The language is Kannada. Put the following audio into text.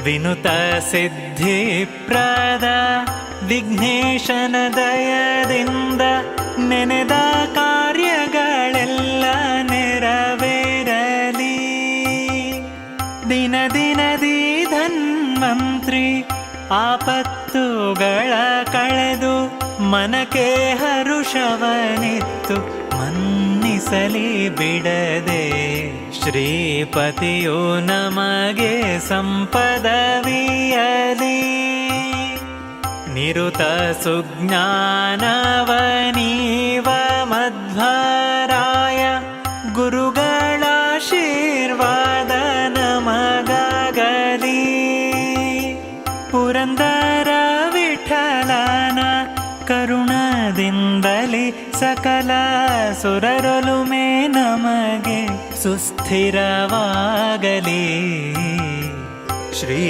ವಿನುತ ಸಿದ್ಧಿಪ್ರದ ವಿಘ್ನೇಶನ ದಯದಿಂದ ನೆನೆದ ಕಾರ್ಯಗಳೆಲ್ಲ ನೆರವೇರಲಿ. ದಿನ ದಿನದಿ ಧನ್ವಂತ್ರಿ ಆಪತ್ತುಗಳ ಕಳೆದು ಮನಕ್ಕೆ ಹರುಷವನಿತ್ತು ಮನ್ನಿಸಲಿ ಬಿಡದೆ. ಶ್ರೀಪತಿಯು ನಮಗೆ ಸಂಪದವಿಯಲಿ. ನಿರುತ ಸುಜ್ಞಾನವನೀವ ಮಧ್ವರಾಯ ಗುರುಗಳ ಆಶೀರ್ವಾದ ನಮಗಾಗಲಿ. ಪುರಂದರ ವಿಠಲನ ಕರುಣದಿಂದಲಿ ಸಕಲ ಸುರರೊಲುಮೆ ನಮಗೆ ಸುಸ್ಥಿರವಾಗಲಿ. ಶ್ರೀ